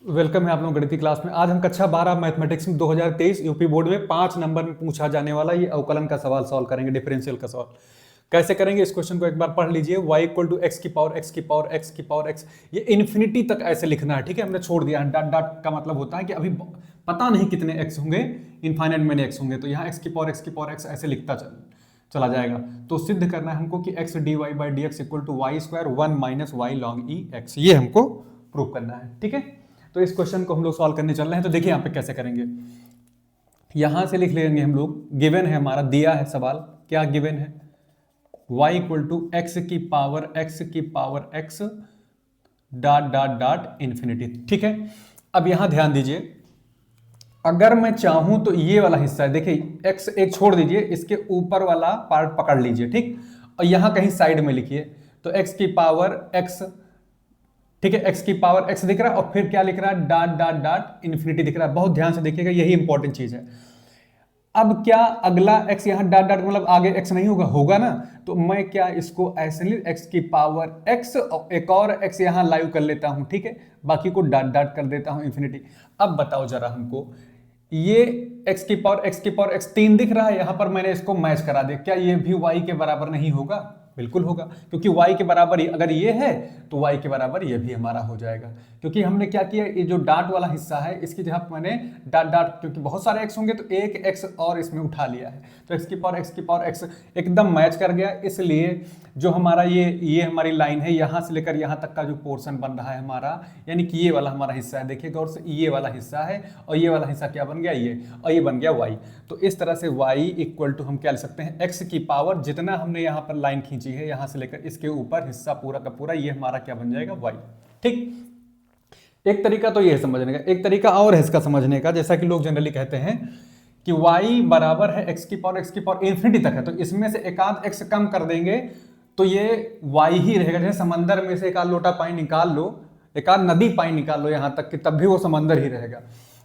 Welcome है आप लोगों गणित की क्लास में। आज हम कक्षा 12 मैथमेटिक्स में 2023 यूपी बोर्ड में 5 नंबर में पूछा जाने वाला ये अवकलन का सवाल सॉल्व करेंगे, डिफरेंशियल का सवाल। कैसे करेंगे इस क्वेश्चन को एक बार पढ़ लीजिए। y इक्वल टू एक्स की पावर एक्स की पावर एक्स की पावर एक्स, ये इन्फिनिटी तक ऐसे लिखना है, ठीक है। हमने छोड़ दिया है, डॉट डॉट का मतलब होता है कि अभी पता नहीं कितने एक्स होंगे, इनफाइनाइट मेनी एक्स होंगे, तो यहाँ एक्स की पावर एक्स की पावर एक्स ऐसे लिखता चला जाएगा। तो सिद्ध करना है हमको कि X D Y by D X equal to Y square 1 minus Y log E X, ये हमको प्रूव करना है, ठीक है। तो इस क्वेश्चन को हम लोग सॉल्व करने चल रहे हैं। तो देखिए यहाँ पे कैसे करेंगे, यहां से लिख लेंगे हम लोग। गिवन है हमारा, दिया है सवाल, क्या गिवन है, y इक्वल टू एक्स की power x dot dot dot infinity, ठीक है। अब यहां ध्यान दीजिए, अगर मैं चाहूं तो ये वाला हिस्सा है, देखिए x एक छोड़ दीजिए, इसके ऊपर वाला पार्ट पकड़ लीजिए, ठीक। और यहां कहीं साइड में लिखिए, तो x की पावर x, ठीक है, x की पावर x दिख रहा है और फिर क्या लिख रहा है, डॉट डॉट डॉट इन्फिनिटी दिख रहा है। बहुत ध्यान से देखिएगा, यही इंपॉर्टेंट चीज है। अब क्या अगला x यहां डॉट डॉट मतलब आगे x नहीं होगा, होगा ना, तो मैं क्या इसको ऐसे x की पावर x और एक और x यहां लाइव कर लेता हूं, ठीक है, बाकी को डॉट डॉट कर देता हूं इन्फिनिटी। अब बताओ जरा हमको, ये x की पावर x 3 दिख रहा है, यहां पर मैंने इसको मैच करा दिया, क्या ये भी y के बराबर नहीं होगा, बिल्कुल होगा, क्योंकि y के बराबर ही अगर ये है तो y के बराबर ये भी हमारा हो जाएगा। क्योंकि हमने क्या किया, ये जो डॉट वाला हिस्सा है इसकी जगह मैंने डॉट डॉट, क्योंकि बहुत सारे x होंगे तो एक x और इसमें उठा लिया है, तो x की पावर x एकदम मैच कर गया। इसलिए जो हमारा ये हमारी लाइन है, यहां से लेकर यहां तक का जो पोर्शन बन रहा है हमारा, यानी कि ये वाला हमारा हिस्सा है, देखिए गौर से, ये वाला हिस्सा है और ये वाला हिस्सा क्या बन गया, ये, और ये बन गया y। तो इस तरह से y इक्वल टू हम क्या लिख सकते हैं, x की पावर जितना हमने यहाँ पर लाइन खींची है, यहां से लेकर इसके ऊपर हिस्सा पूरा का पूरा, ये हमारा क्या बन जाएगा, y, ठीक। एक तरीका तो ये है समझने का, एक तरीका और है इसका समझने का, जैसा कि लोग जनरली कहते हैं कि y बराबर है x की पावर इंफिनिटी तक है, तो इसमें से एक आध x कम कर देंगे तो ये y ही रहेगा। जैसे समंदर में से एक आध लोटा पानी निकाल लो, एक आध नदी पानी निकाल लो यहां तक कि तब भी वो समंदर ही रहेगा।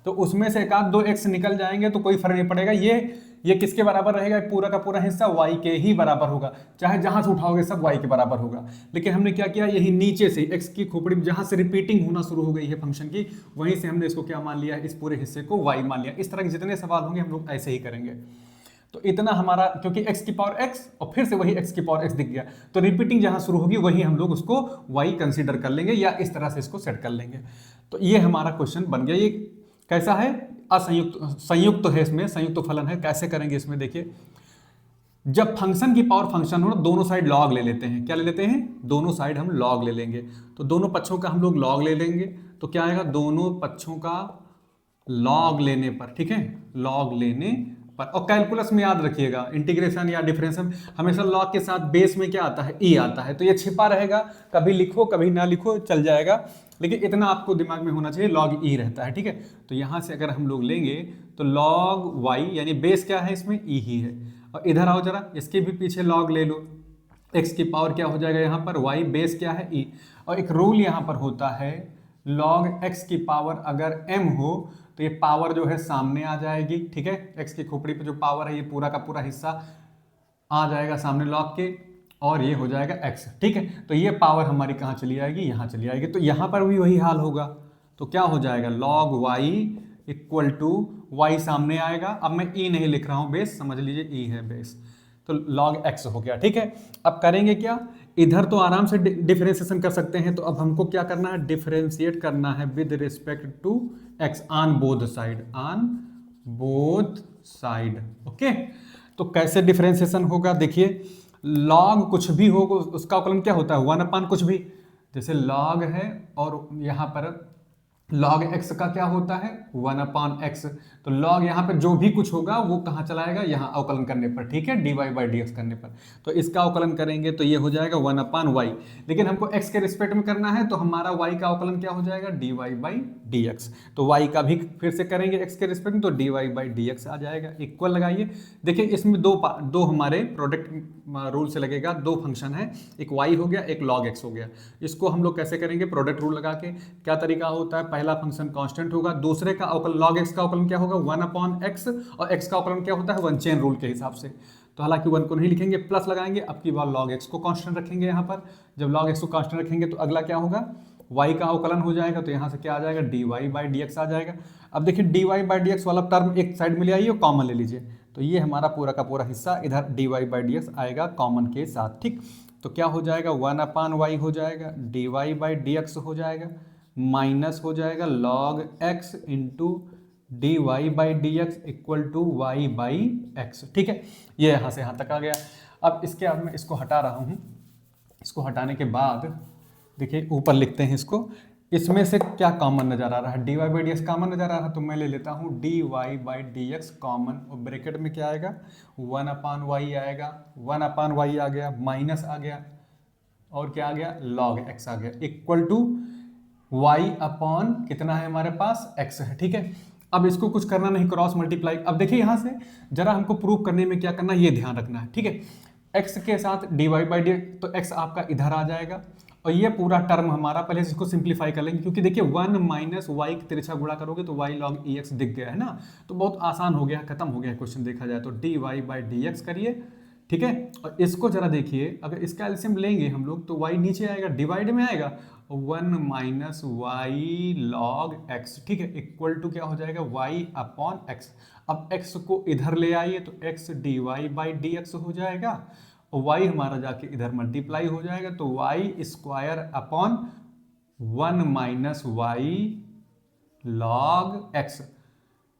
तो उसमें से एक आध दो x निकल जाएंगे तो कोई फर्क नहीं पड़ेगा, ये किसके बराबर रहेगा, पूरा का पूरा हिस्सा y के ही बराबर होगा, चाहे जहां से उठाओगे सब y के बराबर होगा। लेकिन हमने क्या किया, यही नीचे से x की खोपड़ी में जहां से रिपीटिंग होना शुरू हो गई है फंक्शन की, वहीं से हमने इसको क्या मान लिया, इस पूरे हिस्से को y मान लिया। इस तरह के जितने सवाल होंगे हम लोग ऐसे ही करेंगे। तो इतना हमारा, क्योंकि x की पावर x और फिर से वही x की पावर x दिख गया, तो रिपीटिंग जहां शुरू होगी वही हम लोग उसको y कंसीडर कर लेंगे, या इस तरह से इसको सेट कर लेंगे। तो ये हमारा क्वेश्चन बन गया। ये कैसा है, असंयुक्त, संयुक्त है, इसमें संयुक्त फलन है। कैसे करेंगे इसमें, देखिए, जब फंक्शन की पावर फंक्शन हो ना, दोनों साइड लॉग ले लेते हैं, क्या ले लेते हैं, दोनों साइड हम लॉग ले लेंगे। तो दोनों पक्षों का हम लोग लॉग ले लेंगे, तो क्या आएगा, दोनों पक्षों का लॉग लेने पर, ठीक है, लॉग लेने पर। और कैलकुलस में याद रखिएगा, इंटीग्रेशन या डिफरेंशियल हमेशा लॉग के साथ बेस में क्या आता है, ई आता है, तो ये छिपा रहेगा, कभी लिखो कभी ना लिखो चल जाएगा, लेकिन इतना आपको दिमाग में होना चाहिए, लॉग ई रहता है, ठीक है। तो यहां से अगर हम लोग लेंगे तो लॉग वाई, यानी बेस क्या है इसमें, ई ही है। और इधर आओ जरा, इसके भी पीछे लॉग ले लो, x की पावर क्या हो जाएगा यहाँ पर, y, बेस क्या है, e। और एक रूल यहाँ पर होता है, log x की पावर अगर m हो तो ये पावर जो है सामने आ जाएगी, ठीक है, x की खोपड़ी पे जो पावर है ये पूरा का पूरा हिस्सा आ जाएगा सामने log के, और ये हो जाएगा x, ठीक है। तो ये पावर हमारी कहाँ चली जाएगी, यहाँ चली जाएगी। तो यहाँ पर भी वही हाल होगा, तो क्या हो जाएगा, log y equal to y सामने आएगा। अब मैं e नहीं लिख रहा हूँ, बेस समझ लीजिए, e है बेस, तो log x हो गया, ठीक है। अब करेंगे क्या, इधर तो आराम से डिफरेंशिएशन कर सकते हैं, तो अब हमको क्या करना है, डिफरेंशिएट करना है with respect to x on both side, on both side, okay. तो कैसे डिफरेंशिएशन होगा, देखिए, log कुछ भी होगा उसका अवकलन क्या होता है, 1 कुछ भी, जैसे log है और यहाँ पर log x का क्या होता है, 1/x। तो log यहाँ पर जो भी कुछ होगा वो कहाँ चलाएगा, यहाँ अवकलन करने पर, ठीक है, dy बाई डी एक्स करने पर। तो इसका अवकलन करेंगे तो ये हो जाएगा 1/y, लेकिन हमको x के रिस्पेक्ट में करना है, तो हमारा y का अवकलन क्या हो जाएगा, dy बाई डी एक्स। तो y का भी फिर से करेंगे x के रिस्पेक्ट में, तो dy बाई डी एक्स आ जाएगा। इक्वल लगाइए, देखिए इसमें दो हमारे प्रोडक्ट रूल से लगेगा, दो फंक्शन है, एक y हो गया, एक log x हो गया। इसको हम लोग कैसे करेंगे, प्रोडक्ट रूल लगा के। क्या तरीका होता है, पहला फंक्शन कांस्टेंट होगा, दूसरे का अवकलन log x का अवकलन क्या होगा, 1/x, और x का अवकलन क्या होता है, वन चेन रूल के हिसाब से। तो हालांकि 1 को नहीं लिखेंगे, प्लस लगाएंगे, अब की बार log x को कांस्टेंट रखेंगे यहाँ पर। जब log x को कांस्टेंट रखेंगे तो अगला क्या होगा, y का अवकलन हो जाएगा, तो यहाँ से क्या आ जाएगा, dy/dx आ जाएगा। अब देखिए dy/dx वाला टर्म एक साइड में ले आइए, कॉमन ले लीजिए, तो ये हमारा पूरा का पूरा हिस्सा इधर dy/dx आएगा कॉमन के साथ, ठीक। तो क्या हो जाएगा, 1/y हो जाएगा, dy/dx हो जाएगा, माइनस हो जाएगा log x into dy/dx equal to y/x, ठीक है। ये यहाँ से यहाँ तक आ गया। अब इसके बाद मैं इसको हटा रहा हूँ, इसको हटाने के बाद देखिए ऊपर लिखते हैं इसको, इसमें से क्या कॉमन नजर आ रहा है, dy/dx कॉमन नजर आ रहा है, तो मैं ले लेता हूँ dy/dx कॉमन, और ब्रैकेट में क्या आएगा, 1/y आएगा, 1/y आ गया, माइनस आ गया, और क्या आ गया, log x आ गया, इक्वल टू y अपॉन कितना है हमारे पास, x है, ठीक है। अब इसको कुछ करना नहीं, क्रॉस मल्टीप्लाई। अब देखिए यहाँ से जरा हमको प्रूव करने में क्या करना है, ये ध्यान रखना है, ठीक है। x के साथ dy/dx, तो x आपका इधर आ जाएगा, और ये पूरा टर्म हमारा, पहले इसको सिंप्लीफाई कर लेंगे, क्योंकि देखिए 1 माइनस वाई की तिरछा गुणा करोगे तो y log ex दिख गया है ना, तो बहुत आसान हो गया, खत्म हो गया क्वेश्चन देखा जाए तो। dy/dx करिए, ठीक है, और इसको जरा देखिए, अगर इसका एलसीएम लेंगे हम लोग तो y नीचे आएगा, डिवाइड में आएगा, 1 माइनस वाई लॉग x, ठीक है, इक्वल टू क्या हो जाएगा, y अपॉन x। अब x को इधर ले आइए तो x dy/dx हो जाएगा, और y हमारा जाके इधर मल्टीप्लाई हो जाएगा, तो y square upon 1 minus Y log x,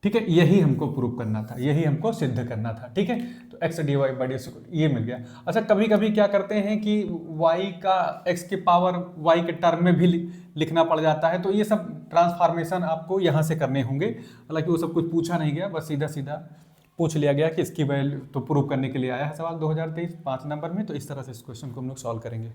ठीक है। यही हमको प्रूव करना था, यही हमको सिद्ध करना था, ठीक है। तो x dy/dx ये मिल गया। अच्छा, कभी कभी क्या करते हैं कि y का x की पावर y के टर्म में भी लिखना पड़ जाता है, तो ये सब ट्रांसफॉर्मेशन आपको यहाँ से करने होंगे। हालांकि वो सब कुछ पूछा नहीं गया, बस सीधा सीधा पूछ लिया गया कि इसकी वैल्यू, तो प्रूव करने के लिए आया है सवाल 2023 5 नंबर में। तो इस तरह से इस क्वेश्चन को हम लोग सॉल्व करेंगे।